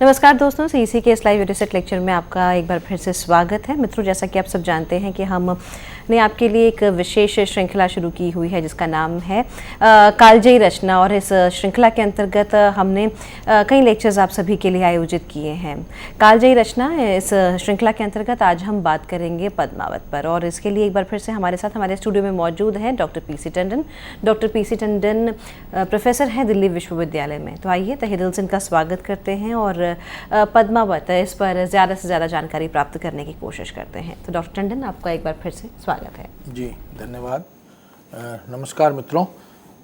नमस्कार दोस्तों, सीईसी के इस लाइव यूनिसेट लेक्चर में आपका एक बार फिर से स्वागत है। मित्रों, जैसा कि आप सब जानते हैं कि हमने आपके लिए एक विशेष श्रृंखला शुरू की हुई है जिसका नाम है कालजयी रचना, और इस श्रृंखला के अंतर्गत हमने कई लेक्चर्स आप सभी के लिए आयोजित किए हैं। कालजयी रचना इस श्रृंखला के अंतर्गत आज हम बात करेंगे पद्मावत पर, और इसके लिए एक बार फिर से हमारे साथ हमारे स्टूडियो में मौजूद हैं doctor PC Tandon. Doctor PC Tandon professor हैं दिल्ली विश्वविद्यालय में। तो आइए तहे दिल से इनका स्वागत करते हैं और पद्मावत इस पर ज़्यादा से ज़्यादा जानकारी प्राप्त करने की कोशिश करते हैं। तो डॉक्टर टंडन, आपका एक बार फिर से स्वागत है। जी धन्यवाद। नमस्कार मित्रों,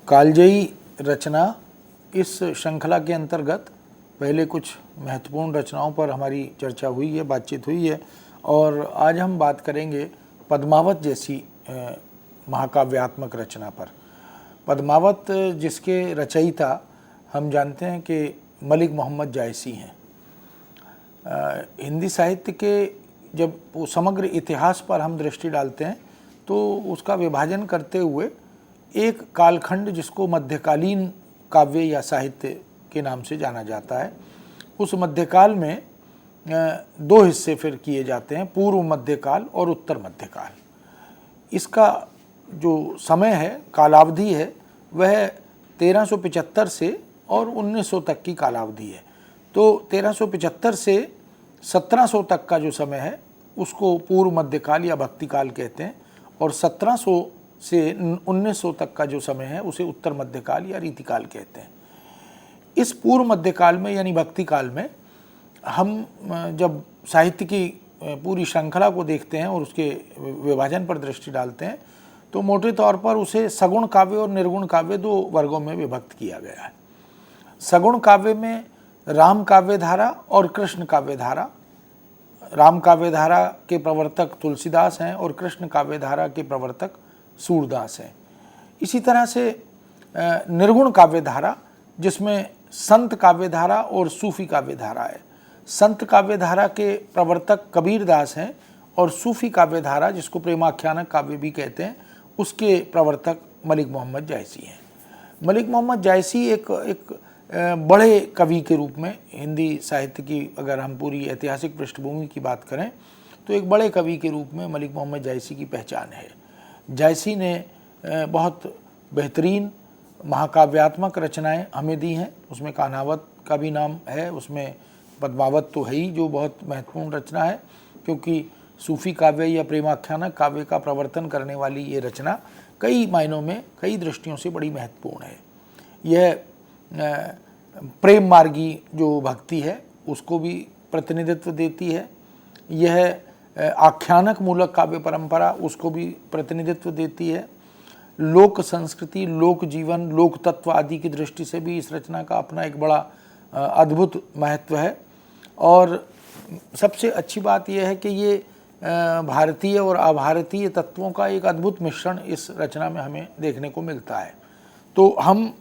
कालजयी रचना इस श्रृंखला के अंतर्गत पहले कुछ महत्वपूर्ण रचनाओं पर हमारी चर्चा हुई है, बातचीत हुई है, और आज हम बात करेंगे पद्मावत जैसी महाकाव्यात्मक रचना पर। पद्मावत जिसके रचयिता हम जानते हैं कि मलिक मोहम्मद जायसी हैं। हिंदी साहित्य के जब वो समग्र इतिहास पर हम दृष्टि डालते हैं तो उसका विभाजन करते हुए एक कालखंड जिसको मध्यकालीन काव्य या साहित्य के नाम से जाना जाता है, उस मध्यकाल में दो हिस्से फिर किए जाते हैं, पूर्व मध्यकाल और उत्तर मध्यकाल। इसका जो समय है, कालावधि है, वह 1375 से और 1900 तक की कालावधि है। तो 1375 से 1700 तक का जो समय है उसको पूर्व मध्यकाल या भक्तिकाल कहते हैं, और 1700 से 1900 तक का जो समय है उसे उत्तर मध्यकाल या रीतिकाल कहते हैं। इस पूर्व मध्यकाल में यानी भक्तिकाल में हम जब साहित्य की पूरी श्रृंखला को देखते हैं और उसके विभाजन पर दृष्टि डालते हैं तो मोटे तौर पर उसे सगुण काव्य और निर्गुण काव्य दो वर्गों में विभक्त किया गया है। सगुण काव्य में राम काव्य धारा और कृष्ण काव्य धारा, राम काव्य धारा के प्रवर्तक तुलसीदास हैं और कृष्ण काव्य धारा के प्रवर्तक सूरदास हैं। इसी तरह से निर्गुण काव्य धारा जिसमें संत काव्य धारा और सूफी काव्य धारा है। संत काव्य धारा के प्रवर्तक कबीरदास हैं और सूफी काव्य धारा जिसको प्रेमाख्यानक काव्य भी कहते हैं उसके प्रवर्तक मलिक मोहम्मद जायसी हैं। मलिक मोहम्मद जायसी एक बड़े कवि के रूप में हिंदी साहित्य की अगर हम पूरी ऐतिहासिक पृष्ठभूमि की बात करें तो एक बड़े कवि के रूप में मलिक मोहम्मद जायसी की पहचान है। जायसी ने बहुत बेहतरीन महाकाव्यात्मक रचनाएं हमें दी हैं। उसमें कान्हावत का भी नाम है, उसमें पद्मावत तो है ही जो बहुत महत्वपूर्ण रचना है, क्योंकि सूफी काव्य या प्रेमाख्यानक काव्य का प्रवर्तन करने वाली ये रचना कई मायनों में, कई दृष्टियों से बड़ी महत्वपूर्ण है। यह प्रेम मार्गी जो भक्ति है उसको भी प्रतिनिधित्व देती है। यह आख्यानक मूलक काव्य परंपरा उसको भी प्रतिनिधित्व देती है। लोक संस्कृति, लोक जीवन, लोक तत्व आदि की दृष्टि से भी इस रचना का अपना एक बड़ा अद्भुत महत्व है। और सबसे अच्छी बात यह है कि ये भारतीय और अभारतीय तत्वों का एक अद्भुत मिश्रण इस रचना में हमें देखने को मिलता है। तो हम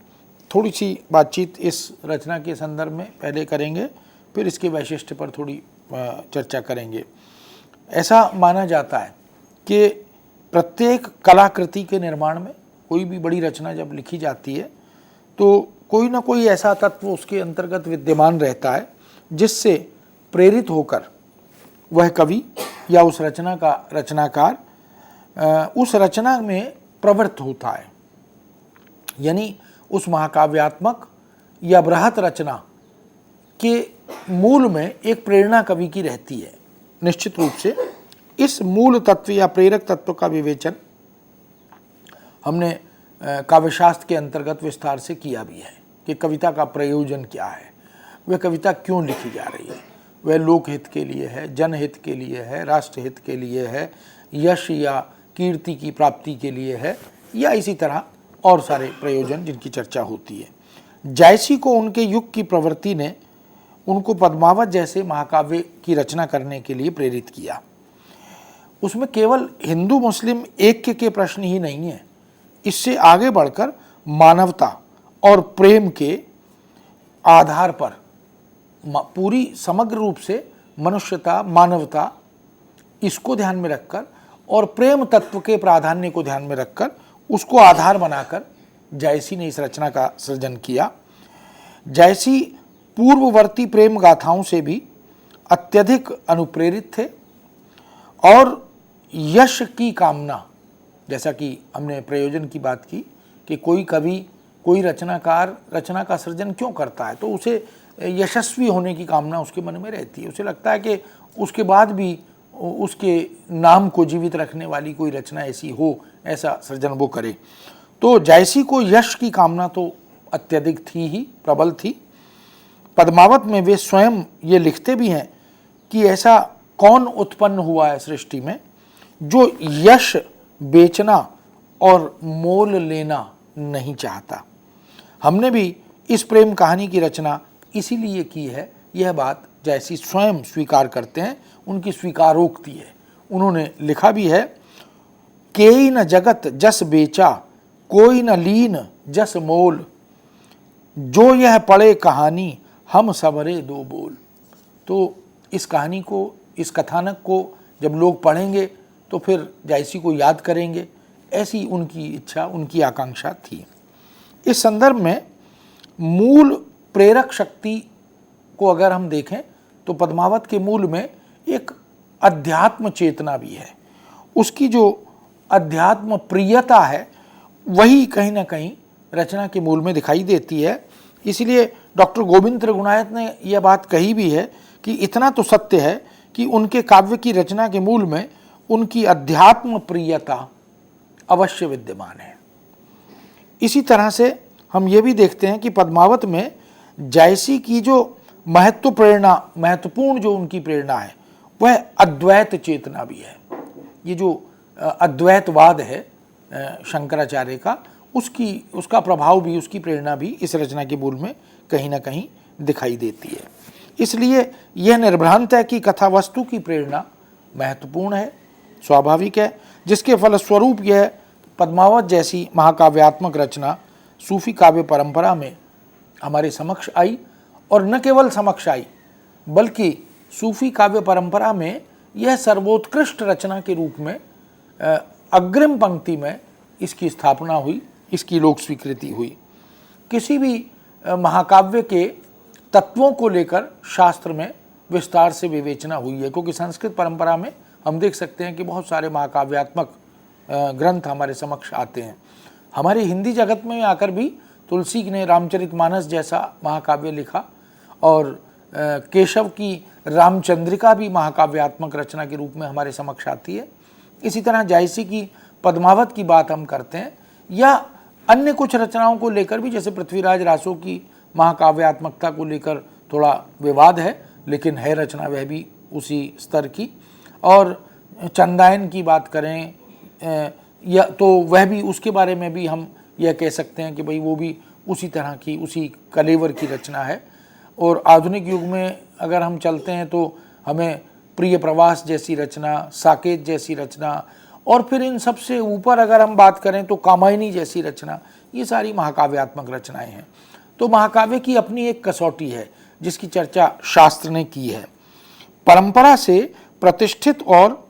थोड़ी सी बातचीत इस रचना के संदर्भ में पहले करेंगे, फिर इसके वैशिष्ट्य पर थोड़ी चर्चा करेंगे। ऐसा माना जाता है कि प्रत्येक कलाकृति के निर्माण में, कोई भी बड़ी रचना जब लिखी जाती है तो कोई ना कोई ऐसा तत्व उसके अंतर्गत विद्यमान रहता है जिससे प्रेरित होकर वह कवि या उस रचना का रचनाकार उस रचना में प्रवृत्त होता है। यानी उस महाकाव्यात्मक या बृहत रचना के मूल में एक प्रेरणा कवि की रहती है। निश्चित रूप से इस मूल तत्व या प्रेरक तत्व का विवेचन हमने काव्यशास्त्र के अंतर्गत विस्तार से किया भी है कि कविता का प्रयोजन क्या है, वह कविता क्यों लिखी जा रही है, वह लोकहित के लिए है, जनहित के लिए है, राष्ट्रहित के लिए है, यश या कीर्ति की प्राप्ति के लिए है, या इसी तरह और सारे प्रयोजन जिनकी चर्चा होती है। जायसी को उनके युग की प्रवृत्ति ने उनको पद्मावत जैसे महाकाव्य की रचना करने के लिए प्रेरित किया। उसमें केवल हिंदू मुस्लिम ऐक्य के प्रश्न ही नहीं है, इससे आगे बढ़कर मानवता और प्रेम के आधार पर पूरी समग्र रूप से मनुष्यता, मानवता, इसको ध्यान में रखकर और प्रेम तत्व के प्राधान्य को ध्यान में रखकर उसको आधार बनाकर जायसी ने इस रचना का सृजन किया। जायसी पूर्ववर्ती प्रेम गाथाओं से भी अत्यधिक अनुप्रेरित थे और यश की कामना, जैसा कि हमने प्रयोजन की बात की कि कोई कवि, कोई रचनाकार रचना का सृजन क्यों करता है, तो उसे यशस्वी होने की कामना उसके मन में रहती है। उसे लगता है कि उसके बाद भी उसके नाम को जीवित रखने वाली कोई रचना ऐसी हो, ऐसा सृजन वो करे। तो जायसी को यश की कामना तो अत्यधिक थी ही, प्रबल थी। पद्मावत में वे स्वयं ये लिखते भी हैं कि ऐसा कौन उत्पन्न हुआ है सृष्टि में जो यश बेचना और मोल लेना नहीं चाहता। हमने भी इस प्रेम कहानी की रचना इसीलिए की है, यह बात जायसी स्वयं स्वीकार करते हैं, उनकी स्वीकारोक्ति है। उन्होंने लिखा भी है, केई न जगत जस बेचा, कोई न लीन जस मोल, जो यह पढ़े कहानी हम सबरे दो बोल। तो इस कहानी को, इस कथानक को जब लोग पढ़ेंगे तो फिर जायसी को याद करेंगे, ऐसी उनकी इच्छा, उनकी आकांक्षा थी। इस संदर्भ में मूल प्रेरक शक्ति को अगर हम देखें तो पद्मावत के मूल में एक अध्यात्म चेतना भी है। उसकी जो अध्यात्म प्रियता है वही कहीं ना कहीं रचना के मूल में दिखाई देती है। इसलिए डॉक्टर गोविंद त्रिगुणायत ने यह बात कही भी है कि इतना तो सत्य है कि उनके काव्य की रचना के मूल में उनकी अध्यात्म प्रियता अवश्य विद्यमान है। इसी तरह से हम ये भी देखते हैं कि पद्मावत में जायसी की जो महत्वपूर्ण जो उनकी प्रेरणा है वह अद्वैत चेतना भी है। ये जो अद्वैतवाद है शंकराचार्य का, उसका प्रभाव भी, उसकी प्रेरणा भी इस रचना के मूल में कहीं ना कहीं दिखाई देती है। इसलिए यह निर्भ्रांत है कि कथा वस्तु की प्रेरणा महत्वपूर्ण है, स्वाभाविक है, जिसके फलस्वरूप यह पद्मावत जैसी महाकाव्यात्मक रचना सूफी काव्य परंपरा में हमारे समक्ष आई। और न केवल समक्ष आई बल्कि सूफी काव्य परंपरा में यह सर्वोत्कृष्ट रचना के रूप में अग्रिम पंक्ति में इसकी स्थापना हुई, इसकी लोक स्वीकृति हुई। किसी भी महाकाव्य के तत्वों को लेकर शास्त्र में विस्तार से विवेचना हुई है, क्योंकि संस्कृत परंपरा में हम देख सकते हैं कि बहुत सारे महाकाव्यात्मक ग्रंथ हमारे समक्ष आते हैं। हमारे हिंदी जगत में आकर भी तुलसी ने रामचरितमानस जैसा महाकाव्य लिखा और केशव की रामचंद्रिका भी महाकाव्यात्मक रचना के रूप में हमारे समक्ष आती है। इसी तरह जायसी की पद्मावत की बात हम करते हैं या अन्य कुछ रचनाओं को लेकर भी, जैसे पृथ्वीराज रासो की महाकाव्यात्मकता को लेकर थोड़ा विवाद है, लेकिन है रचना वह भी उसी स्तर की। और चंदायन की बात करें या तो वह भी, उसके बारे में भी हम यह कह सकते हैं कि भाई वो भी उसी तरह की, उसी कलेवर की रचना है। और आधुनिक युग में अगर हम चलते हैं तो हमें प्रिय प्रवास जैसी रचना, साकेत जैसी रचना, और फिर इन सबसे ऊपर अगर हम बात करें तो कामायनी जैसी रचना, ये सारी महाकाव्यात्मक रचनाएं हैं। तो महाकाव्य की अपनी एक कसौटी है जिसकी चर्चा शास्त्र ने की है। परंपरा से प्रतिष्ठित और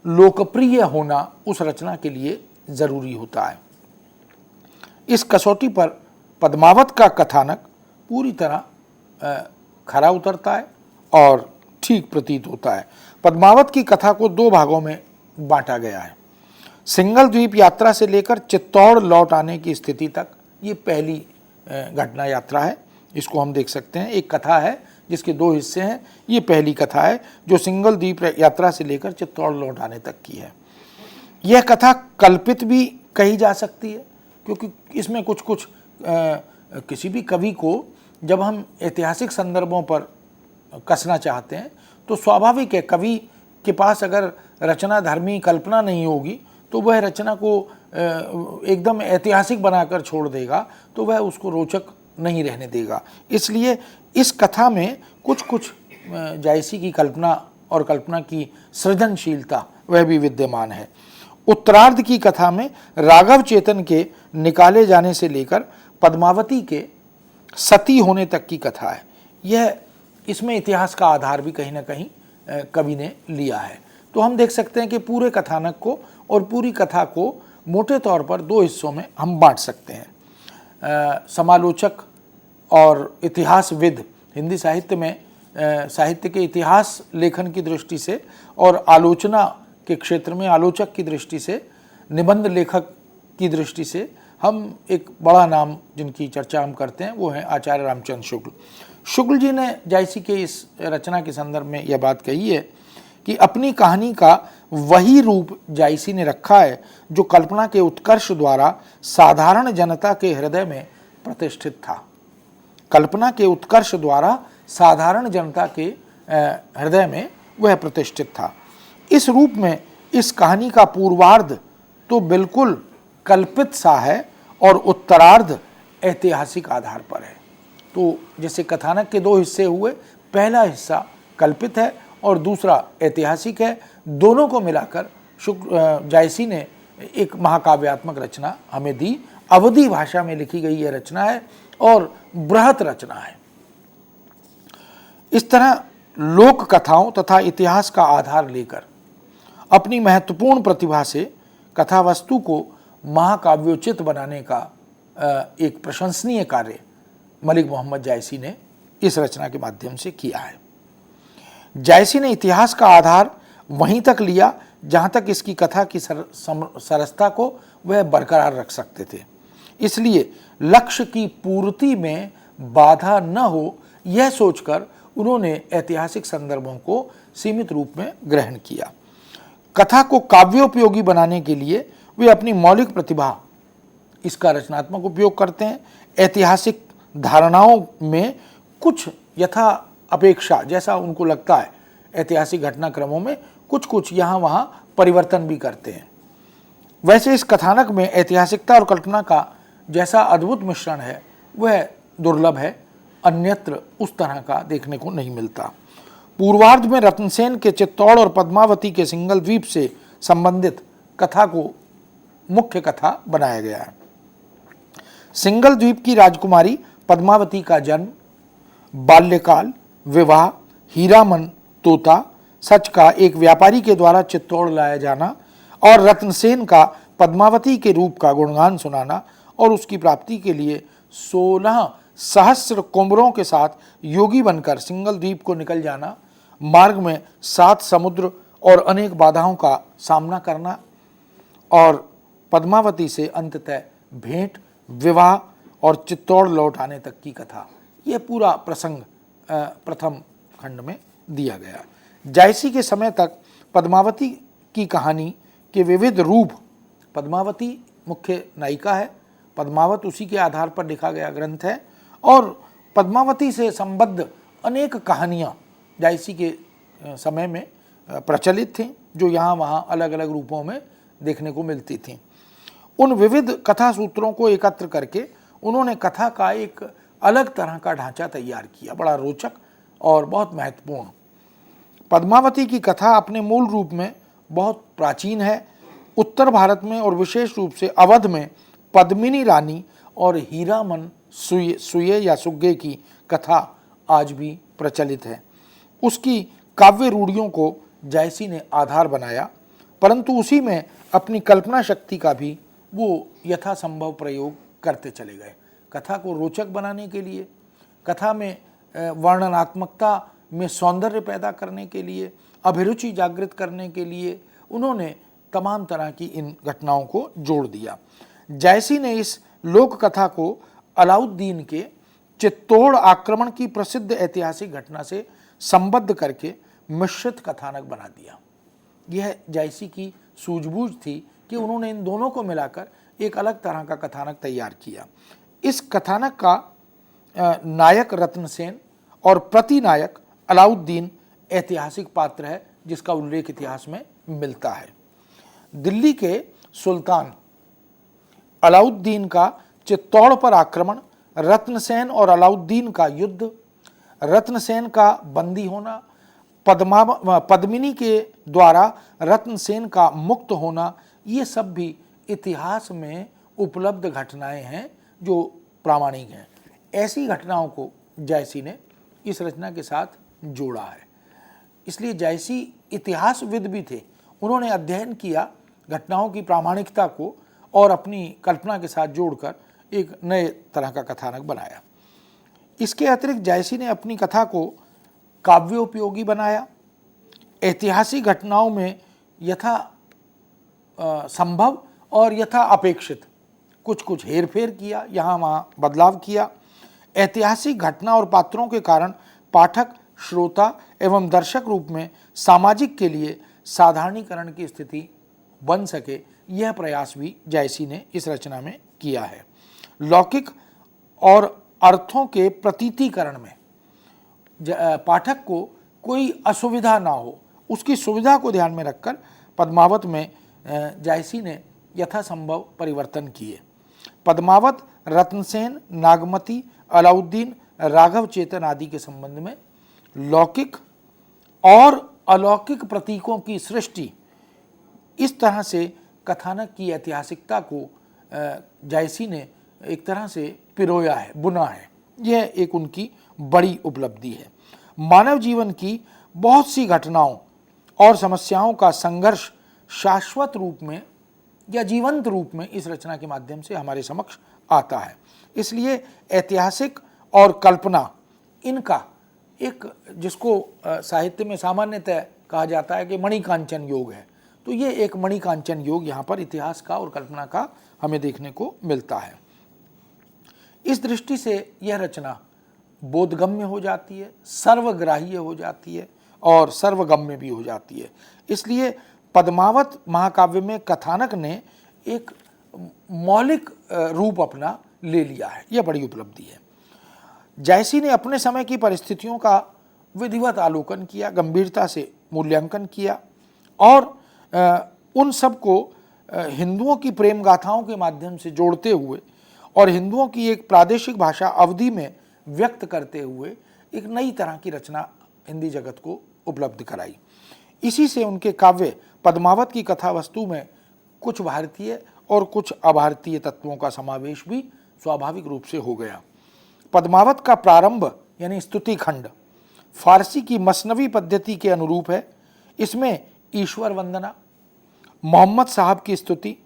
लोकप्रिय होना उस रचना के लिए जरूरी होता है। इस कसौटी पर पद्मावत का कथानक पूरी तरह खरा उतरता है और ठीक प्रतीत होता है। पद्मावत की कथा को दो भागों में बांटा गया है। सिंगल द्वीप यात्रा से लेकर चित्तौड़ लौट आने की स्थिति तक ये पहली घटना यात्रा है, इसको हम देख सकते हैं। एक कथा है जिसके दो हिस्से हैं, ये पहली कथा है जो सिंगल द्वीप यात्रा से लेकर चित्तौड़ लौट आने तक की है। यह कथा कल्पित भी कही जा सकती है, क्योंकि इसमें कुछ कुछ किसी भी कवि को जब हम ऐतिहासिक संदर्भों पर कसना चाहते हैं तो स्वाभाविक है, कवि के पास अगर रचना धर्मी कल्पना नहीं होगी तो वह रचना को एकदम ऐतिहासिक बनाकर छोड़ देगा, तो वह उसको रोचक नहीं रहने देगा। इसलिए इस कथा में कुछ कुछ जायसी की कल्पना और कल्पना की सृजनशीलता वह भी विद्यमान है। उत्तरार्ध की कथा में राघव चेतन के निकाले जाने से लेकर पद्मावती के सती होने तक की कथा है। यह, इसमें इतिहास का आधार भी कहीं ना कहीं कवि ने लिया है। तो हम देख सकते हैं कि पूरे कथानक को और पूरी कथा को मोटे तौर पर दो हिस्सों में हम बांट सकते हैं। समालोचक और इतिहासविद हिंदी साहित्य में साहित्य के इतिहास लेखन की दृष्टि से और आलोचना के क्षेत्र में आलोचक की दृष्टि से, निबंध लेखक की दृष्टि से हम एक बड़ा नाम जिनकी चर्चा हम करते हैं वो हैं आचार्य रामचंद्र शुक्ल। शुक्ल जी ने जायसी के इस रचना के संदर्भ में यह बात कही है कि अपनी कहानी का वही रूप जायसी ने रखा है जो कल्पना के उत्कर्ष द्वारा साधारण जनता के हृदय में प्रतिष्ठित था। कल्पना के उत्कर्ष द्वारा साधारण जनता के हृदय में वह प्रतिष्ठित था। इस रूप में इस कहानी का पूर्वार्ध तो बिल्कुल कल्पित सा है और उत्तरार्ध ऐतिहासिक आधार पर है। तो जैसे कथानक के दो हिस्से हुए, पहला हिस्सा कल्पित है और दूसरा ऐतिहासिक है। दोनों को मिलाकर जायसी ने एक महाकाव्यात्मक रचना हमें दी। अवधी भाषा में लिखी गई यह रचना है और बृहत रचना है। इस तरह लोक कथाओं तथा इतिहास का आधार लेकर अपनी महत्वपूर्ण प्रतिभा से कथा वस्तु को महाकाव्योचित बनाने का एक प्रशंसनीय कार्य मलिक मोहम्मद जायसी ने इस रचना के माध्यम से किया है। जायसी ने इतिहास का आधार वहीं तक लिया जहां तक इसकी कथा की सरसता को वह बरकरार रख सकते थे। इसलिए लक्ष्य की पूर्ति में बाधा न हो यह सोचकर उन्होंने ऐतिहासिक संदर्भों को सीमित रूप में ग्रहण किया। कथा को काव्योपयोगी बनाने के लिए वे अपनी मौलिक प्रतिभा इसका रचनात्मक उपयोग करते हैं। ऐतिहासिक धारणाओं में कुछ यथा अपेक्षा जैसा उनको लगता है ऐतिहासिक घटनाक्रमों में कुछ कुछ यहाँ वहाँ परिवर्तन भी करते हैं। वैसे इस कथानक में ऐतिहासिकता और कल्पना का जैसा अद्भुत मिश्रण है वह दुर्लभ है, अन्यत्र उस तरह का देखने को नहीं मिलता। पूर्वार्ध में रत्नसेन के चित्तौड़ और पद्मावती के सिंगल द्वीप से संबंधित कथा को मुख्य कथा बनाया गया है। सिंगल द्वीप की राजकुमारी पद्मावती का जन्म, बाल्यकाल, विवाह, हीरामन तोता, सच का एक व्यापारी के द्वारा चित्तौड़ लाया जाना और रत्नसेन का पद्मावती के रूप का गुणगान सुनाना और उसकी प्राप्ति के लिए 16 सहस्र कुंवरों के साथ योगी बनकर सिंगल द्वीप को निकल जाना, मार्ग में 7 समुद्र और अनेक बाधाओं का सामना करना और पद्मावती से अंततः भेंट, विवाह और चित्तौड़ लौट आने तक की कथा, यह पूरा प्रसंग प्रथम खंड में दिया गया। जायसी के समय तक पद्मावती की कहानी के विविध रूप, पद्मावती मुख्य नायिका है, पद्मावत उसी के आधार पर लिखा गया ग्रंथ है और पद्मावती से संबद्ध अनेक कहानियाँ जायसी के समय में प्रचलित थीं जो यहाँ वहाँ अलग अलग रूपों में देखने को मिलती थीं। उन विविध कथा सूत्रों को एकत्र करके उन्होंने कथा का एक अलग तरह का ढांचा तैयार किया, बड़ा रोचक और बहुत महत्वपूर्ण। पद्मावती की कथा अपने मूल रूप में बहुत प्राचीन है। उत्तर भारत में और विशेष रूप से अवध में पद्मिनी रानी और हीरामन सुये या सुग्गे की कथा आज भी प्रचलित है। उसकी काव्य रूढ़ियों को जायसी ने आधार बनाया, परंतु उसी में अपनी कल्पना शक्ति का भी वो यथासंभव प्रयोग करते चले गए। कथा को रोचक बनाने के लिए, कथा में वर्णनात्मकता में सौंदर्य पैदा करने के लिए, अभिरुचि जागृत करने के लिए उन्होंने तमाम तरह की इन घटनाओं को जोड़ दिया। जायसी ने इस लोक कथा को अलाउद्दीन के चित्तौड़ आक्रमण की प्रसिद्ध ऐतिहासिक घटना से संबद्ध करके मिश्रित कथानक बना दिया। यह जायसी की सूझबूझ थी कि उन्होंने इन दोनों को मिलाकर एक अलग तरह का कथानक तैयार किया। इस कथानक का नायक रत्नसेन और प्रतिनायक अलाउद्दीन ऐतिहासिक पात्र है जिसका उल्लेख इतिहास में मिलता है। दिल्ली के सुल्तान अलाउद्दीन का चित्तौड़ पर आक्रमण, रत्नसेन और अलाउद्दीन का युद्ध, रत्नसेन का बंदी होना, पद्मिनी के द्वारा रत्नसेन का मुक्त होना, ये सब भी इतिहास में उपलब्ध घटनाएं हैं जो प्रामाणिक हैं। ऐसी घटनाओं को जायसी ने इस रचना के साथ जोड़ा है। इसलिए जायसी इतिहासविद भी थे। उन्होंने अध्ययन किया घटनाओं की प्रामाणिकता को और अपनी कल्पना के साथ जोड़कर एक नए तरह का कथानक बनाया। इसके अतिरिक्त जायसी ने अपनी कथा को काव्योपयोगी बनाया, ऐतिहासिक घटनाओं में यथा संभव और यथा अपेक्षित कुछ कुछ हेरफेर किया, यहाँ वहाँ बदलाव किया। ऐतिहासिक घटना और पात्रों के कारण पाठक, श्रोता एवं दर्शक रूप में सामाजिक के लिए साधारणीकरण की स्थिति बन सके, यह प्रयास भी जायसी ने इस रचना में किया है। लौकिक और अर्थों के प्रतीतीकरण में पाठक को कोई असुविधा ना हो, उसकी सुविधा को ध्यान में रखकर पद्मावत में जायसी ने यथासंभव परिवर्तन किए। पद्मावत रत्नसेन, नागमती, अलाउद्दीन, राघव चेतन आदि के संबंध में लौकिक और अलौकिक प्रतीकों की सृष्टि, इस तरह से कथानक की ऐतिहासिकता को जायसी ने एक तरह से पिरोया है, बुना है। यह एक उनकी बड़ी उपलब्धि है। मानव जीवन की बहुत सी घटनाओं और समस्याओं का संघर्ष शाश्वत रूप में या जीवंत रूप में इस रचना के माध्यम से हमारे समक्ष आता है। इसलिए ऐतिहासिक और कल्पना, इनका एक, जिसको साहित्य में सामान्यतः कहा जाता है कि मणिकांचन योग है, तो ये एक मणिकांचन योग यहाँ पर इतिहास का और कल्पना का हमें देखने को मिलता है। इस दृष्टि से यह रचना बोधगम्य हो जाती है, सर्वग्राह्य हो जाती है और सर्वगम्य भी हो जाती है। इसलिए पद्मावत महाकाव्य में कथानक ने एक मौलिक रूप अपना ले लिया है, यह बड़ी उपलब्धि है। जायसी ने अपने समय की परिस्थितियों का विधिवत आलोकन किया, गंभीरता से मूल्यांकन किया और उन सब को हिंदुओं की प्रेम गाथाओं के माध्यम से जोड़ते हुए और हिंदुओं की एक प्रादेशिक भाषा अवधि में व्यक्त करते हुए एक नई तरह की रचना हिंदी जगत को उपलब्ध कराई। इसी से उनके काव्य पद्मावत की कथा वस्तु में कुछ भारतीय और कुछ अभारतीय तत्वों का समावेश भी स्वाभाविक रूप से हो गया। पद्मावत का प्रारंभ यानी स्तुति खंड फारसी की मसनवी पद्धति के अनुरूप है। इसमें ईश्वर वंदना, मोहम्मद साहब की स्तुति,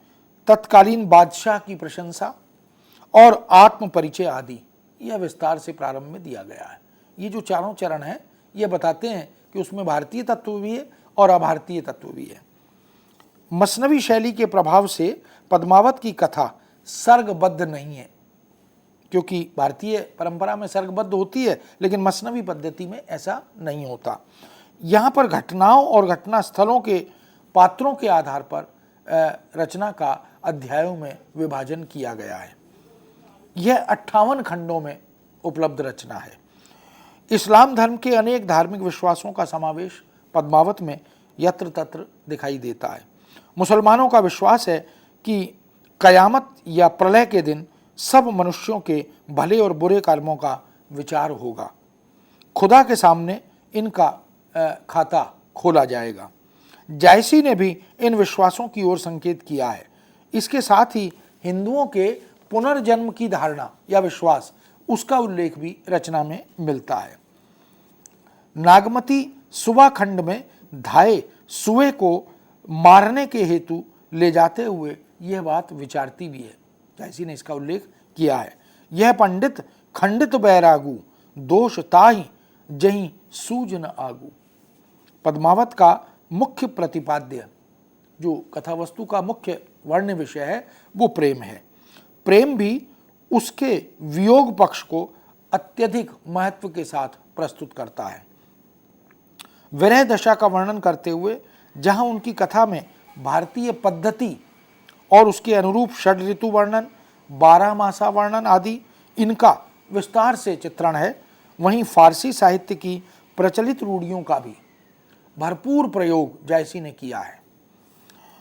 तत्कालीन बादशाह की प्रशंसा और आत्म परिचय आदि यह विस्तार से प्रारंभ में दिया गया है। ये जो चारों चरण हैं ये बताते हैं कि उसमें भारतीय तत्व भी है और अभारतीय तत्व भी है। मसनवी शैली के प्रभाव से पद्मावत की कथा सर्गबद्ध नहीं है, क्योंकि भारतीय परंपरा में सर्गबद्ध होती है लेकिन मसनवी पद्धति में ऐसा नहीं होता। यहाँ पर घटनाओं और घटना स्थलों के पात्रों के आधार पर रचना का अध्यायों में विभाजन किया गया है। यह 58 खंडों में उपलब्ध रचना है। इस्लाम धर्म के अनेक धार्मिक विश्वासों का समावेश पद्मावत में यत्र तत्र दिखाई देता है। मुसलमानों का विश्वास है कि कयामत या प्रलय के दिन सब मनुष्यों के भले और बुरे कर्मों का विचार होगा, खुदा के सामने इनका खाता खोला जाएगा। जायसी ने भी इन विश्वासों की ओर संकेत किया है। इसके साथ ही हिंदुओं के पुनर्जन्म की धारणा या विश्वास, उसका उल्लेख भी रचना में मिलता है। नागमती सुबह खंड में धाये सुए को मारने के हेतु ले जाते हुए यह बात विचारती भी है, जायसी ने इसका उल्लेख किया है। यह पंडित खंडित बैरागू दोष ताहि जहीं सूझ न आगू। पद्मावत का मुख्य प्रतिपाद्य, जो कथावस्तु का मुख्य वर्ण विषय है, वो प्रेम है। प्रेम भी उसके वियोग पक्ष को अत्यधिक महत्व के साथ प्रस्तुत करता है। विरह दशा का वर्णन करते हुए जहां उनकी कथा में भारतीय पद्धति और उसके अनुरूप षड ऋतु वर्णन, 12 मासा वर्णन आदि इनका विस्तार से चित्रण है, वहीं फारसी साहित्य की प्रचलित रूढ़ियों का भी भरपूर प्रयोग जायसी ने किया है।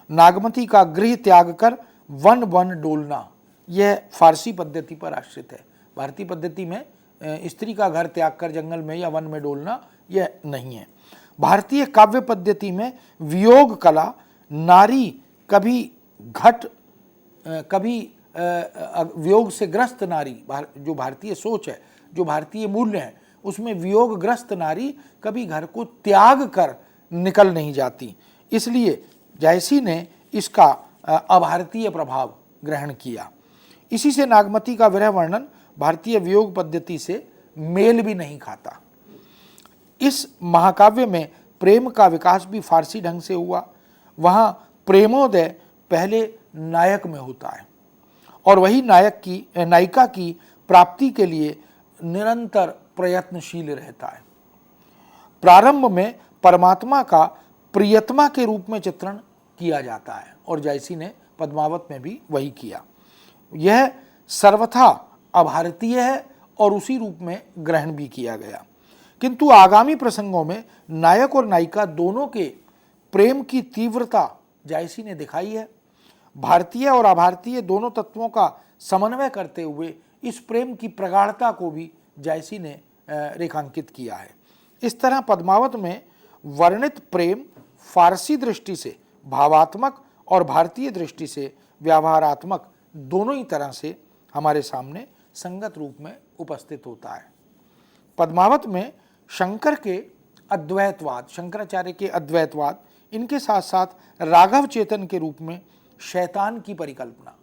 नागमती का गृह त्याग कर वन वन डोलना, यह फारसी पद्धति पर आश्रित है। भारतीय पद्धति में स्त्री का घर त्याग कर जंगल में या वन में डोलना यह नहीं है। भारतीय काव्य पद्धति में वियोग कला, नारी कभी घट कभी वियोग से ग्रस्त नारी, जो भारतीय सोच है, जो भारतीय मूल्य है, उसमें वियोगग्रस्त नारी कभी घर को त्याग कर निकल नहीं जाती। इसलिए जायसी ने इसका अभारतीय प्रभाव ग्रहण किया। इसी से नागमती का विरह वर्णन भारतीय वियोग पद्धति से मेल भी नहीं खाता। इस महाकाव्य में प्रेम का विकास भी फारसी ढंग से हुआ। वहाँ प्रेमोदय पहले नायक में होता है और वही नायिका की प्राप्ति के लिए निरंतर प्रयत्नशील रहता है। प्रारंभ में परमात्मा का प्रियतमा के रूप में चित्रण किया जाता है और जायसी ने पद्मावत में भी वही किया। यह सर्वथा अभारतीय है और उसी रूप में ग्रहण भी किया गया, किंतु आगामी प्रसंगों में नायक और नायिका दोनों के प्रेम की तीव्रता जायसी ने दिखाई है। भारतीय और अभारतीय दोनों तत्वों का समन्वय करते हुए इस प्रेम की प्रगाढ़ता को भी जायसी ने रेखांकित किया है। इस तरह पद्मावत में वर्णित प्रेम फारसी दृष्टि से भावात्मक और भारतीय दृष्टि से व्यवहारात्मक दोनों ही तरह से हमारे सामने संगत रूप में उपस्थित होता है। पद्मावत में शंकर के अद्वैतवाद, शंकराचार्य के अद्वैतवाद, इनके साथ साथ राघव चेतन के रूप में शैतान की परिकल्पना,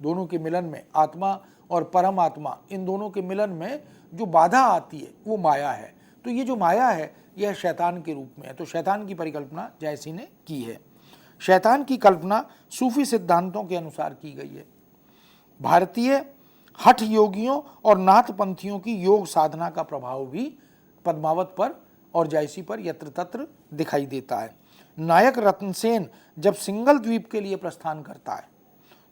दोनों के मिलन में, आत्मा और परमात्मा, इन दोनों के मिलन में जो बाधा आती है वो माया है। तो ये जो माया है यह शैतान के रूप में है। तो शैतान की परिकल्पना जायसी ने की है। शैतान की कल्पना सूफी सिद्धांतों के अनुसार की गई है। भारतीय हठ योगियों और नाथपंथियों की योग साधना का प्रभाव भी पद्मावत पर और जायसी पर यत्र तत्र दिखाई देता है। नायक रत्नसेन जब सिंगल द्वीप के लिए प्रस्थान करता है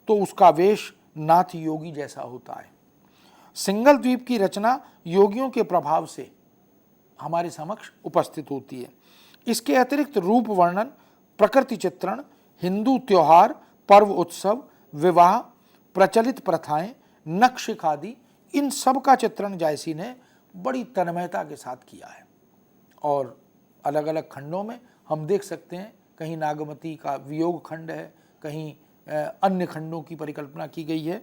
तो उसका वेश नाथ योगी जैसा होता है। सिंगल द्वीप की रचना योगियों के प्रभाव से हमारे समक्ष उपस्थित होती है। इसके अतिरिक्त रूप वर्णन, प्रकृति चित्रण, हिंदू त्योहार, पर्व, उत्सव, विवाह, प्रचलित प्रथाएं, नक्शिक आदि, इन सब का चित्रण जायसी ने बड़ी तन्मयता के साथ किया है। और अलग अलग खंडों में हम देख सकते हैं, कहीं नागमती का वियोग खंड है, कहीं अन्य खंडों की परिकल्पना की गई है।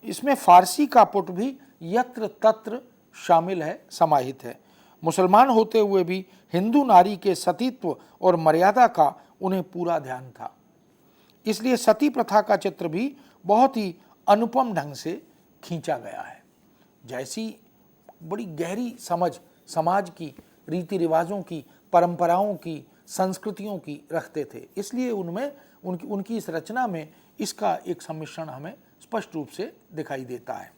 इसमें फारसी का पुट भी यत्र तत्र शामिल है, समाहित है। मुसलमान होते हुए भी हिंदू नारी के सतीत्व और मर्यादा का उन्हें पूरा ध्यान था, इसलिए सती प्रथा का चित्र भी बहुत ही अनुपम ढंग से खींचा गया है। जैसी बड़ी गहरी समझ समाज की, रीति रिवाजों की, परंपराओं की, संस्कृतियों की रखते थे, इसलिए उनमें उनकी इस रचना में इसका एक सम्मिश्रण हमें स्पष्ट रूप से दिखाई देता है।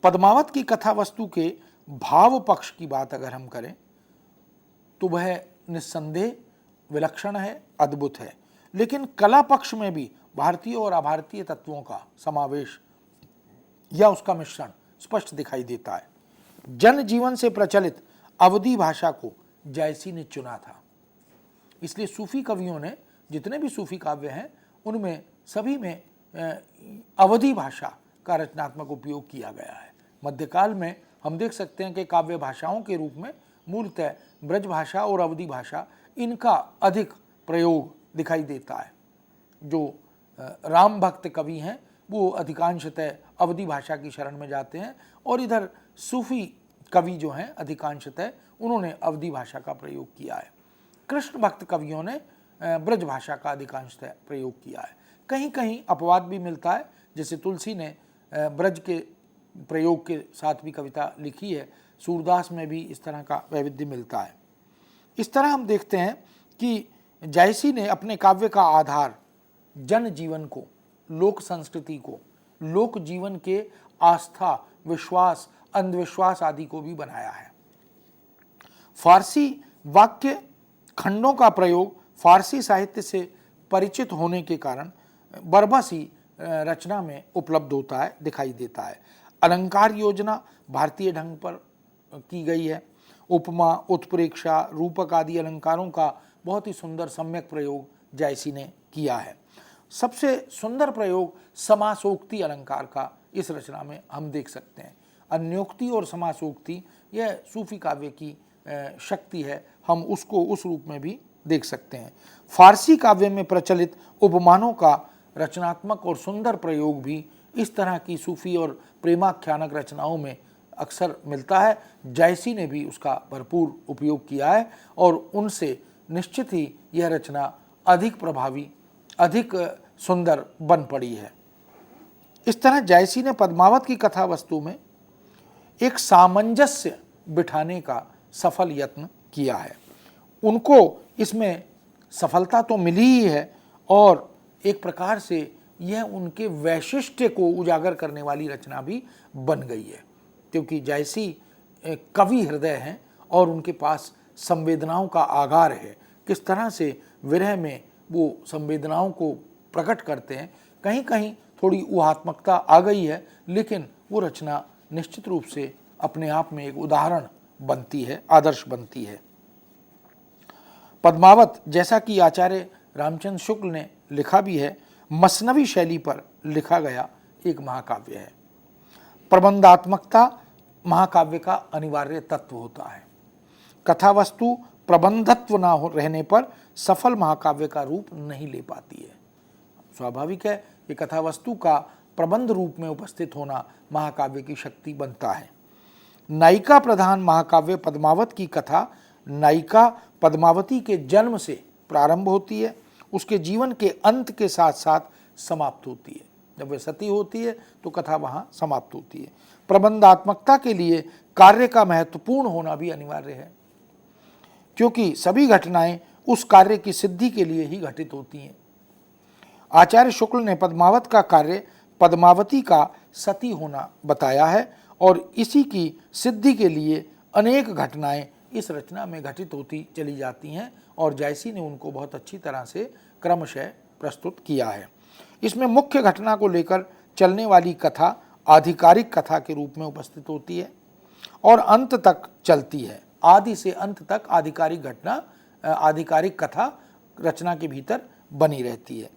पद्मावत की कथा वस्तु के भाव पक्ष की बात अगर हम करें तो वह निस्संदेह विलक्षण है, अद्भुत है, लेकिन कला पक्ष में भी भारतीय और अभारतीय तत्वों का समावेश या उसका मिश्रण स्पष्ट दिखाई देता है। जन जीवन से प्रचलित अवधी भाषा को जायसी ने चुना था, इसलिए सूफी कवियों ने, जितने भी सूफी काव्य हैं उनमें सभी में अवधी भाषा का रचनात्मक उपयोग किया गया है। मध्यकाल में हम देख सकते हैं कि काव्य भाषाओं के रूप में मूलतः ब्रज भाषा और अवधी भाषा, इनका अधिक प्रयोग दिखाई देता है। जो राम भक्त कवि हैं वो अधिकांशतः अवधी भाषा की शरण में जाते हैं और इधर सूफी कवि जो हैं अधिकांशतः उन्होंने अवधी भाषा का प्रयोग किया है। कृष्ण भक्त कवियों ने ब्रज भाषा का अधिकांशतः प्रयोग किया है। कहीं कहीं अपवाद भी मिलता है, जैसे तुलसी ने ब्रज के प्रयोग के साथ भी कविता लिखी है। सूरदास में भी इस तरह का वैविध्य मिलता है। इस तरह हम देखते हैं कि जायसी ने अपने काव्य का आधार जन जीवन को, लोक संस्कृति को, लोक जीवन के आस्था, विश्वास, अंधविश्वास आदि को भी बनाया है। फारसी वाक्य खंडों का प्रयोग फारसी साहित्य से परिचित होने के कारण बरबसी रचना में उपलब्ध होता है, दिखाई देता है। अलंकार योजना भारतीय ढंग पर की गई है। उपमा, उत्प्रेक्षा, रूपक आदि अलंकारों का बहुत ही सुंदर सम्यक प्रयोग जायसी ने किया है। सबसे सुंदर प्रयोग समासोक्ति अलंकार का इस रचना में हम देख सकते हैं। अन्योक्ति और समासोक्ति यह सूफी काव्य की शक्ति है, हम उसको उस रूप में भी देख सकते हैं। फारसी काव्य में प्रचलित उपमानों का रचनात्मक और सुंदर प्रयोग भी इस तरह की सूफी और प्रेमाख्यानक रचनाओं में अक्सर मिलता है। जायसी ने भी उसका भरपूर उपयोग किया है और उनसे निश्चित ही यह रचना अधिक प्रभावी, अधिक सुंदर बन पड़ी है। इस तरह जायसी ने पद्मावत की कथा वस्तु में एक सामंजस्य बिठाने का सफल यत्न किया है। उनको इसमें सफलता तो मिली ही है और एक प्रकार से यह उनके वैशिष्ट्य को उजागर करने वाली रचना भी बन गई है, क्योंकि जैसी कवि हृदय हैं और उनके पास संवेदनाओं का आगार है, किस तरह से विरह में वो संवेदनाओं को प्रकट करते हैं। कहीं कहीं थोड़ी ऊहात्मकता आ गई है, लेकिन वो रचना निश्चित रूप से अपने आप में एक उदाहरण बनती है, आदर्श बनती है। पद्मावत, जैसा कि आचार्य रामचंद्र शुक्ल ने लिखा भी है, मसनवी शैली पर लिखा गया एक महाकाव्य है। प्रबंधात्मकता महाकाव्य का अनिवार्य तत्व होता है। कथा वस्तु प्रबंधत्व ना हो रहने पर सफल महाकाव्य का रूप नहीं ले पाती है। स्वाभाविक है कि कथा वस्तु का प्रबंध रूप में उपस्थित होना महाकाव्य की शक्ति बनता है। नायिका प्रधान महाकाव्य पद्मावत की कथा नायिका पद्मावती के जन्म से प्रारंभ होती है, उसके जीवन के अंत के साथ साथ समाप्त होती है। जब वह सती होती है तो कथा वहाँ समाप्त होती है। प्रबंधात्मकता के लिए कार्य का महत्वपूर्ण होना भी अनिवार्य है, क्योंकि सभी घटनाएं उस कार्य की सिद्धि के लिए ही घटित होती हैं। आचार्य शुक्ल ने पद्मावत का कार्य पद्मावती का सती होना बताया है और इसी की सिद्धि के लिए अनेक घटनाएं इस रचना में घटित होती चली जाती हैं और जायसी ने उनको बहुत अच्छी तरह से क्रमशः प्रस्तुत किया है। इसमें मुख्य घटना को लेकर चलने वाली कथा आधिकारिक कथा के रूप में उपस्थित होती है और अंत तक चलती है। आदि से अंत तक आधिकारिक घटना, आधिकारिक कथा रचना के भीतर बनी रहती है।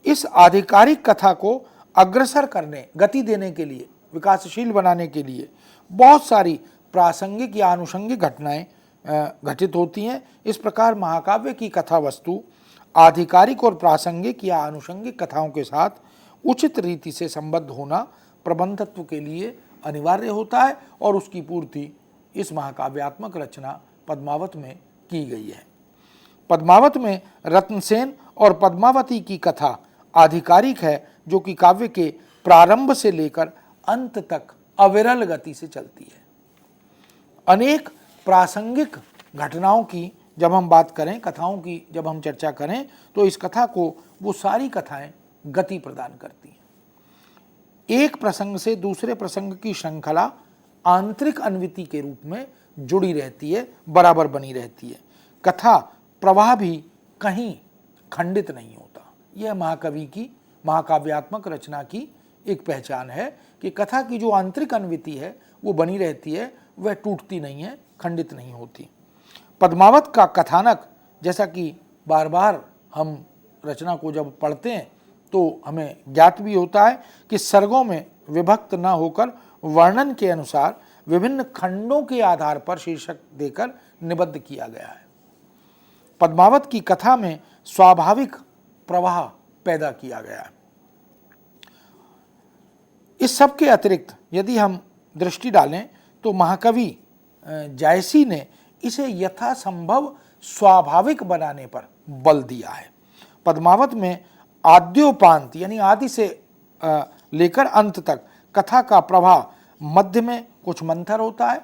इस आधिकारिक कथा को अग्रसर करने, गति देने के लिए, विकासशील बनाने के लिए बहुत सारी प्रासंगिक या आनुषंगिक घटनाएं घटित होती हैं। इस प्रकार महाकाव्य की कथा वस्तु आधिकारिक और प्रासंगिक या आनुषंगिक कथाओं के साथ उचित रीति से संबद्ध होना प्रबंधत्व के लिए अनिवार्य होता है और उसकी पूर्ति इस महाकाव्यात्मक रचना पद्मावत में की गई है। पद्मावत में रत्नसेन और पद्मावती की कथा आधिकारिक है, जो कि काव्य के प्रारंभ से लेकर अंत तक अविरल गति से चलती है। अनेक प्रासंगिक घटनाओं की जब हम बात करें, कथाओं की जब हम चर्चा करें, तो इस कथा को वो सारी कथाएं गति प्रदान करती हैं। एक प्रसंग से दूसरे प्रसंग की श्रृंखला आंतरिक अन्विति के रूप में जुड़ी रहती है, बराबर बनी रहती है। कथा प्रवाह भी कहीं खंडित नहीं होता। यह महाकवि की, महाकाव्यात्मक रचना की एक पहचान है कि कथा की जो आंतरिक अन्विति है वो बनी रहती है, वह टूटती नहीं है, खंडित नहीं होती। पद्मावत का कथानक, जैसा कि बार बार हम रचना को जब पढ़ते हैं तो हमें ज्ञात भी होता है कि सर्गों में विभक्त न होकर वर्णन के अनुसार विभिन्न खंडों के आधार पर शीर्षक देकर निबद्ध किया गया है। पद्मावत की कथा में स्वाभाविक प्रवाह पैदा किया गया है। इस सब के अतिरिक्त यदि हम दृष्टि डालें तो महाकवि जायसी ने इसे यथासंभव स्वाभाविक बनाने पर बल दिया है। पद्मावत में आद्योपांत यानी आदि से लेकर अंत तक कथा का प्रवाह मध्य में कुछ मंथर होता है,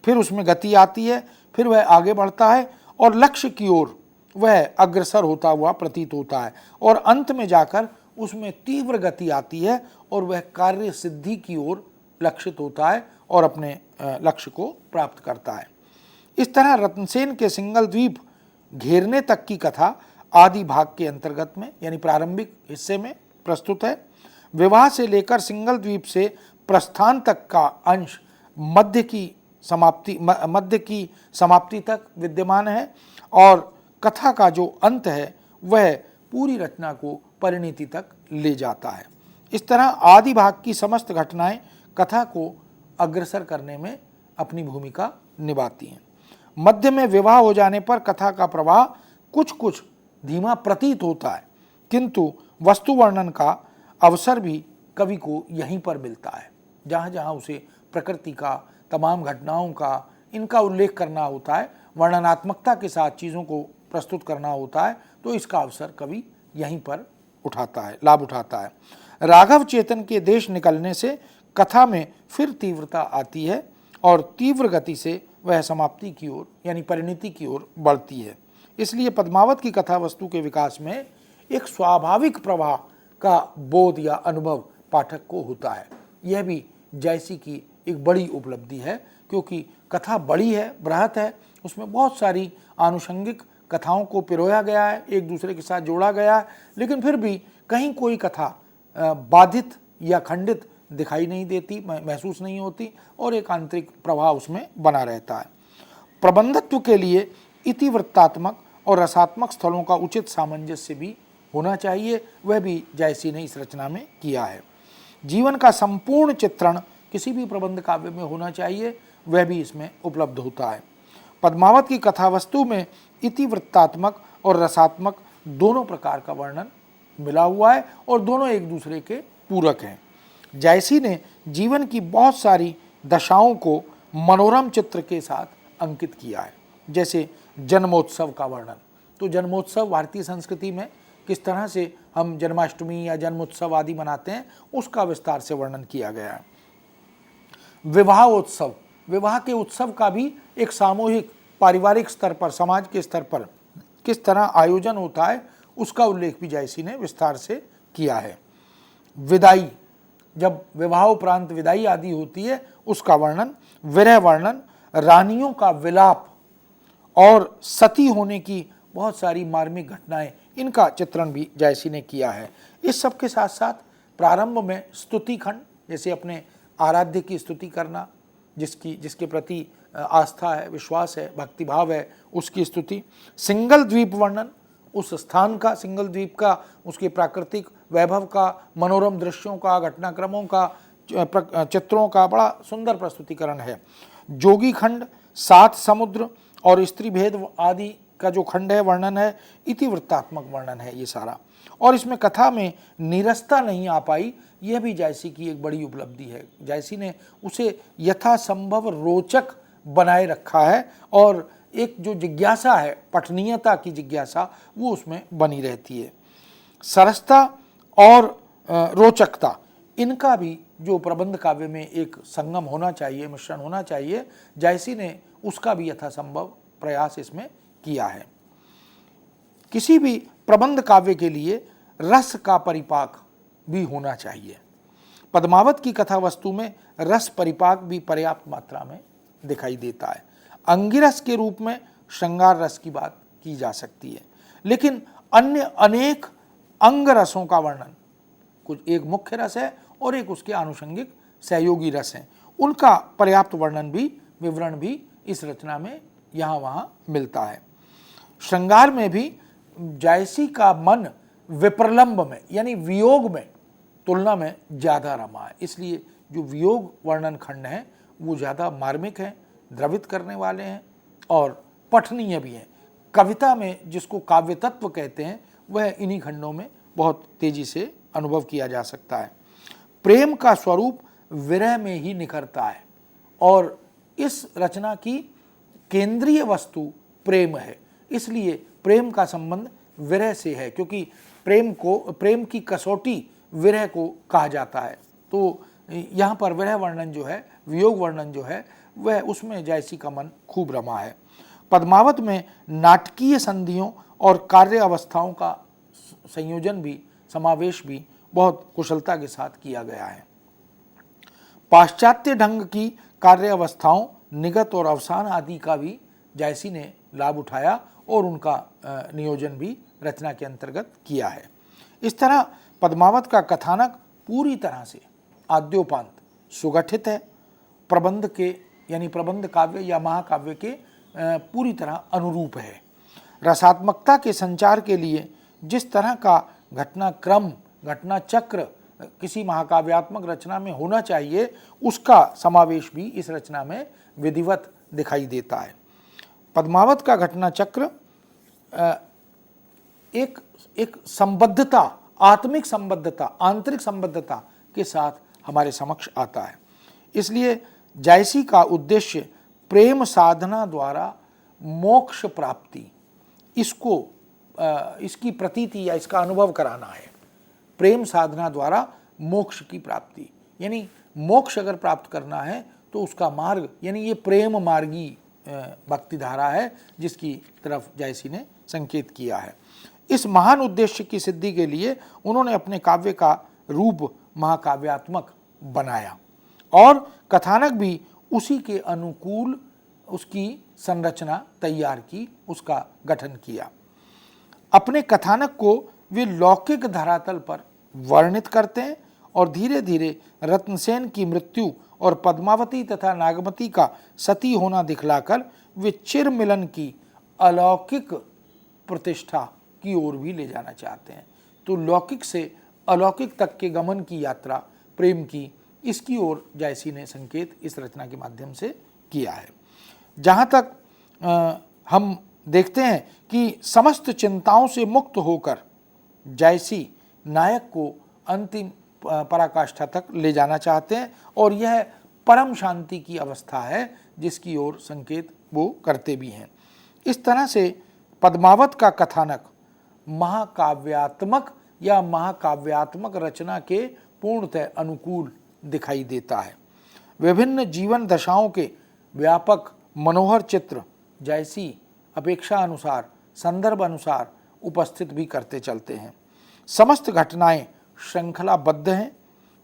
फिर उसमें गति आती है, फिर वह आगे बढ़ता है और लक्ष्य की ओर वह अग्रसर होता हुआ प्रतीत होता है और अंत में जाकर उसमें तीव्र गति आती है और वह कार्य सिद्धि की ओर लक्षित होता है और अपने लक्ष्य को प्राप्त करता है। इस तरह रत्नसेन के सिंगल द्वीप घेरने तक की कथा आदि भाग के अंतर्गत में यानी प्रारंभिक हिस्से में प्रस्तुत है। विवाह से लेकर सिंगल द्वीप से प्रस्थान तक का अंश मध्य की समाप्ति तक विद्यमान है और कथा का जो अंत है वह पूरी रचना को परिणति तक ले जाता है। इस तरह आदि भाग की समस्त घटनाएं कथा को अग्रसर करने में अपनी भूमिका निभाती हैं। मध्य में विवाह हो जाने पर कथा का प्रवाह कुछ कुछ धीमा प्रतीत होता है, किंतु वस्तु वर्णन का अवसर भी कवि को यहीं पर मिलता है। जहाँ जहाँ उसे प्रकृति का, तमाम घटनाओं का, इनका उल्लेख करना होता है, वर्णनात्मकता के साथ चीज़ों को प्रस्तुत करना होता है, तो इसका अवसर कवि यहीं पर उठाता है, लाभ उठाता है। राघव चेतन के देश निकलने से कथा में फिर तीव्रता आती है और तीव्र गति से वह समाप्ति की ओर यानी परिणति की ओर बढ़ती है। इसलिए पद्मावत की कथा वस्तु के विकास में एक स्वाभाविक प्रवाह का बोध या अनुभव पाठक को होता है। यह भी जायसी की एक बड़ी उपलब्धि है, क्योंकि कथा बड़ी है, बृहत है, उसमें बहुत सारी आनुषंगिक कथाओं को पिरोया गया है, एक दूसरे के साथ जोड़ा गया है, लेकिन फिर भी कहीं कोई कथा बाधित या खंडित दिखाई नहीं देती, महसूस नहीं होती और एक आंतरिक प्रभाव उसमें बना रहता है। प्रबंधत्व के लिए इतिवृत्तात्मक और रसात्मक स्थलों का उचित सामंजस्य भी होना चाहिए, वह भी जायसी ने इस रचना में किया है। जीवन का संपूर्ण चित्रण किसी भी प्रबंध काव्य में होना चाहिए, वह भी इसमें उपलब्ध होता है। पद्मावत की कथा वस्तु में इतिवृत्तात्मक और रसात्मक दोनों प्रकार का वर्णन मिला हुआ है और दोनों एक दूसरे के पूरक हैं। जायसी ने जीवन की बहुत सारी दशाओं को मनोरम चित्र के साथ अंकित किया है, जैसे जन्मोत्सव का वर्णन। तो जन्मोत्सव भारतीय संस्कृति में किस तरह से हम जन्माष्टमी या जन्मोत्सव आदि मनाते हैं, उसका विस्तार से वर्णन किया गया है। विवाहोत्सव, विवाह के उत्सव का भी एक सामूहिक पारिवारिक स्तर पर, समाज के स्तर पर किस तरह आयोजन होता है, उसका उल्लेख भी जायसी ने विस्तार से किया है। विदाई, जब विवाह उपरांत विदाई आदि होती है, उसका वर्णन, विरह वर्णन, रानियों का विलाप और सती होने की बहुत सारी मार्मिक घटनाएं, इनका चित्रण भी जायसी ने किया है। इस सब के साथ साथ प्रारंभ में स्तुति खंड, जैसे अपने आराध्य की स्तुति करना, जिसके प्रति आस्था है, विश्वास है, भक्तिभाव है, उसकी स्तुति। सिंगल द्वीप वर्णन, उस स्थान का, सिंगल द्वीप का, उसके प्राकृतिक वैभव का, मनोरम दृश्यों का, घटनाक्रमों का, चित्रों का बड़ा सुंदर प्रस्तुतिकरण है। जोगी खंड, सात समुद्र और स्त्री भेद आदि का जो खंड है, वर्णन है, इतिवृत्तात्मक वर्णन है ये सारा। और इसमें कथा में नीरसता नहीं आ पाई, यह भी जायसी की एक बड़ी उपलब्धि है। जायसी ने उसे यथासंभव रोचक बनाए रखा है और एक जो जिज्ञासा है, पठनीयता की जिज्ञासा, वो उसमें बनी रहती है। सरसता और रोचकता, इनका भी जो प्रबंध काव्य में एक संगम होना चाहिए, मिश्रण होना चाहिए, जायसी ने उसका भी यथासंभव प्रयास इसमें किया है। किसी भी प्रबंध काव्य के लिए रस का परिपाक भी होना चाहिए। पद्मावत की कथा वस्तु में रस परिपाक भी पर्याप्त मात्रा में दिखाई देता है। अंगिरस के रूप में श्रृंगार रस की बात की जा सकती है, लेकिन अन्य अनेक अंग रसों का वर्णन, कुछ एक मुख्य रस है और एक उसके आनुषंगिक सहयोगी रस हैं, उनका पर्याप्त वर्णन भी, विवरण भी इस रचना में यहाँ वहाँ मिलता है। श्रृंगार में भी जायसी का मन विप्रलंब में यानी वियोग में तुलना में ज़्यादा रमा है, इसलिए जो वियोग वर्णन खंड हैं वो ज़्यादा मार्मिक हैं, द्रवित करने वाले हैं और पठनीय भी हैं। कविता में जिसको काव्य तत्व कहते हैं, वह इन्हीं खंडों में बहुत तेजी से अनुभव किया जा सकता है। प्रेम का स्वरूप विरह में ही निखरता है और इस रचना की केंद्रीय वस्तु प्रेम है, इसलिए प्रेम का संबंध विरह से है, क्योंकि प्रेम की कसौटी विरह को कहा जाता है। तो यहाँ पर विरह वर्णन जो है, वियोग वर्णन जो है, वह उसमें जायसी का मन खूब रमा है। पद्मावत में नाटकीय संधियों और कार्य अवस्थाओं का संयोजन भी, समावेश भी बहुत कुशलता के साथ किया गया है। पाश्चात्य ढंग की कार्य अवस्थाओं, निगत और अवसान आदि का भी जायसी ने लाभ उठाया और उनका नियोजन भी रचना के अंतर्गत किया है। इस तरह पद्मावत का कथानक पूरी तरह से आद्योपांत सुगठित है, प्रबंध के यानी प्रबंध काव्य या महाकाव्य के पूरी तरह अनुरूप है। रसात्मकता के संचार के लिए जिस तरह का घटनाक्रम, घटना चक्र किसी महाकाव्यात्मक रचना में होना चाहिए, उसका समावेश भी इस रचना में विधिवत दिखाई देता है। पद्मावत का घटना चक्र एक संबद्धता, आत्मिक संबद्धता, आंतरिक संबद्धता के साथ हमारे समक्ष आता है। इसलिए जायसी का उद्देश्य प्रेम साधना द्वारा मोक्ष प्राप्ति, इसकी प्रतीति या इसका अनुभव कराना है। प्रेम साधना द्वारा मोक्ष की प्राप्ति, यानी मोक्ष अगर प्राप्त करना है तो उसका मार्ग यानी ये प्रेम मार्गी भक्ति धारा है जिसकी तरफ जायसी ने संकेत किया है। इस महान उद्देश्य की सिद्धि के लिए उन्होंने अपने काव्य का रूप महाकाव्यात्मक बनाया और कथानक भी उसी के अनुकूल उसकी संरचना तैयार की, उसका गठन किया। अपने कथानक को वे लौकिक धरातल पर वर्णित करते हैं और धीरे धीरे रत्नसेन की मृत्यु और पद्मावती तथा नागमती का सती होना दिखलाकर वे चिर मिलन की अलौकिक प्रतिष्ठा की ओर भी ले जाना चाहते हैं। तो लौकिक से अलौकिक तक के गमन की यात्रा प्रेम की, इसकी ओर जायसी ने संकेत इस रचना के माध्यम से किया है। जहाँ तक हम देखते हैं कि समस्त चिंताओं से मुक्त होकर जायसी नायक को अंतिम पराकाष्ठा तक ले जाना चाहते हैं और यह परम शांति की अवस्था है जिसकी ओर संकेत वो करते भी हैं। इस तरह से पद्मावत का कथानक महाकाव्यात्मक या महाकाव्यात्मक रचना के पूर्णतः अनुकूल दिखाई देता है। विभिन्न जीवन दशाओं के व्यापक मनोहर चित्र जायसी अपेक्षा अनुसार संदर्भ अनुसार उपस्थित भी करते चलते हैं। समस्त घटनाएं श्रृंखलाबद्ध हैं,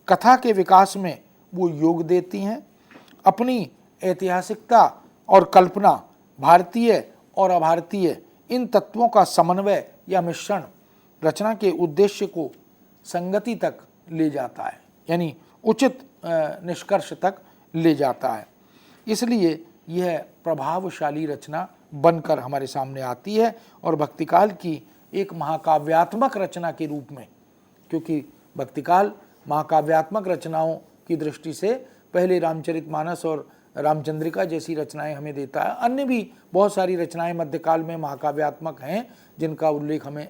कथा के विकास में वो योग देती हैं। अपनी ऐतिहासिकता और कल्पना, भारतीय और अभारतीय इन तत्वों का समन्वय या मिश्रण रचना के उद्देश्य को संगति तक ले जाता है, यानी उचित निष्कर्ष तक ले जाता है। इसलिए यह प्रभावशाली रचना बनकर हमारे सामने आती है और भक्तिकाल की एक महाकाव्यात्मक रचना के रूप में, क्योंकि भक्तिकाल महाकाव्यात्मक रचनाओं की दृष्टि से पहले रामचरितमानस और रामचंद्रिका जैसी रचनाएं हमें देता है। अन्य भी बहुत सारी रचनाएं मध्यकाल में महाकाव्यात्मक हैं जिनका उल्लेख हमें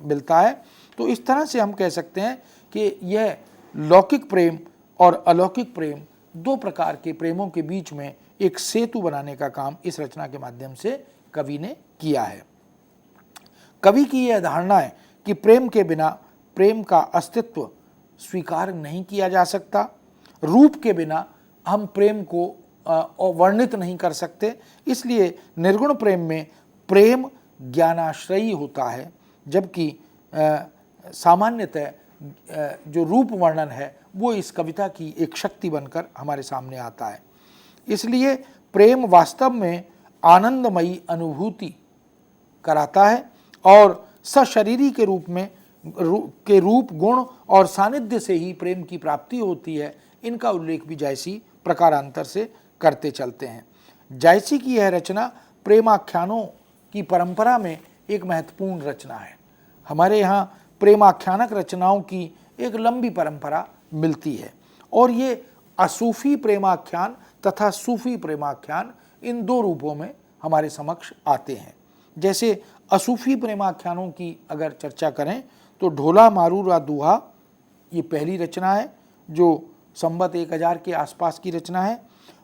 मिलता है। तो इस तरह से हम कह सकते हैं कि यह लौकिक प्रेम और अलौकिक प्रेम, दो प्रकार के प्रेमों के बीच में एक सेतु बनाने का काम इस रचना के माध्यम से कवि ने किया है। कवि की यह धारणा है कि प्रेम के बिना प्रेम का अस्तित्व स्वीकार नहीं किया जा सकता, रूप के बिना हम प्रेम को वर्णित नहीं कर सकते। इसलिए निर्गुण प्रेम में प्रेम ज्ञानाश्रयी होता है, जबकि सामान्यतः जो रूप वर्णन है वो इस कविता की एक शक्ति बनकर हमारे सामने आता है। इसलिए प्रेम वास्तव में आनंदमयी अनुभूति कराता है और सशरीरी के रूप गुण और सानिध्य से ही प्रेम की प्राप्ति होती है। इनका उल्लेख भी जायसी प्रकारांतर से करते चलते हैं। जायसी की यह रचना प्रेमाख्यानों की परंपरा में एक महत्वपूर्ण रचना है। हमारे यहाँ प्रेमाख्यानक रचनाओं की एक लंबी परंपरा मिलती है और ये असूफी प्रेमाख्यान तथा सूफी प्रेमाख्यान इन दो रूपों में हमारे समक्ष आते हैं। जैसे असूफी प्रेमाख्यानों की अगर चर्चा करें तो ढोला मारूरा दूहा ये पहली रचना है जो संवत 1000 के आसपास की रचना है।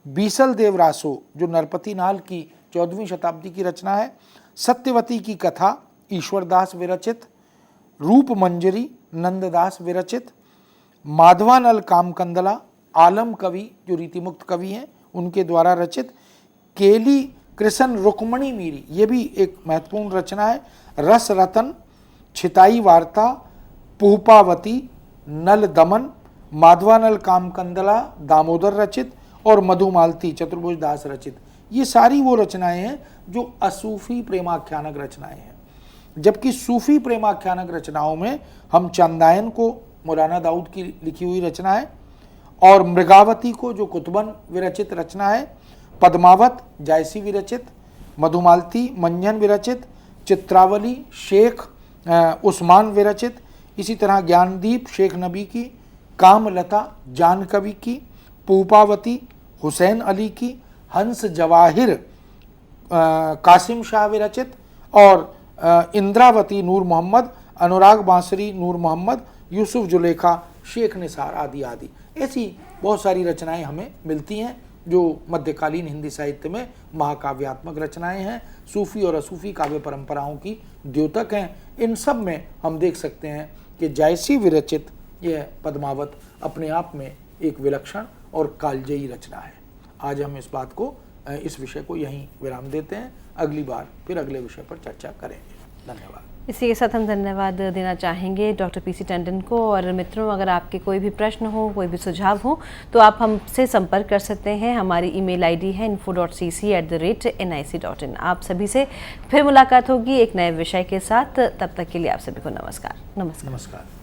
बीसल देव रासो जो नरपति नाल की 14वीं शताब्दी की रचना है। सत्यवती की कथा ईश्वरदास विरचित। रूप मंजरी नंददास विरचित। माधवानल कामकंदला आलम कवि जो रीतिमुक्त कवि हैं उनके द्वारा रचित। केली कृष्ण रुक्मणी मीरी ये भी एक महत्वपूर्ण रचना है। रस रतन, छिताई वार्ता, पुहपावती, नल दमन, माधवानल कामकंदला दामोदर रचित और मधुमालती चतुर्भुज दास रचित। ये सारी वो रचनाएं हैं जो असूफी प्रेमाख्यानक रचनाएं हैं। जबकि सूफी प्रेमाख्यानक रचनाओं में हम चंदायन को मौलाना दाऊद की लिखी हुई रचना है और मृगावती को जो कुतुबन विरचित रचना है, पद्मावत जायसी विरचित, मधुमालती मंजन विरचित, चित्रावली शेख उस्मान विरचित, इसी तरह ज्ञानदीप शेख नबी की, कामलता जान कवि की, पुहपावती हुसैन अली की, हंस जवाहिर कासिम शाह विरचित और इंद्रावती नूर मोहम्मद, अनुराग बांसरी नूर मोहम्मद, यूसुफ जुलेखा शेख निसार आदि आदि ऐसी बहुत सारी रचनाएं हमें मिलती हैं जो मध्यकालीन हिंदी साहित्य में महाकाव्यात्मक रचनाएं हैं, सूफी और असूफी काव्य परंपराओं की द्योतक हैं। इन सब में हम देख सकते हैं कि जायसी विरचित यह पद्मावत अपने आप में एक विलक्षण और कालजयी रचना है। आज हम इस विषय को यहीं विराम देते हैं। अगली बार फिर अगले विषय पर चर्चा करेंगे। धन्यवाद। इसी के साथ हम धन्यवाद देना चाहेंगे डॉक्टर पीसी टंडन को। और मित्रों, अगर आपके कोई भी प्रश्न हो, कोई भी सुझाव हो, तो आप हमसे संपर्क कर सकते हैं। हमारी ईमेल आईडी है info.cc@nic.in। आप सभी से फिर मुलाकात होगी एक नए विषय के साथ। तब तक के लिए आप सभी को नमस्कार। नमस्कार।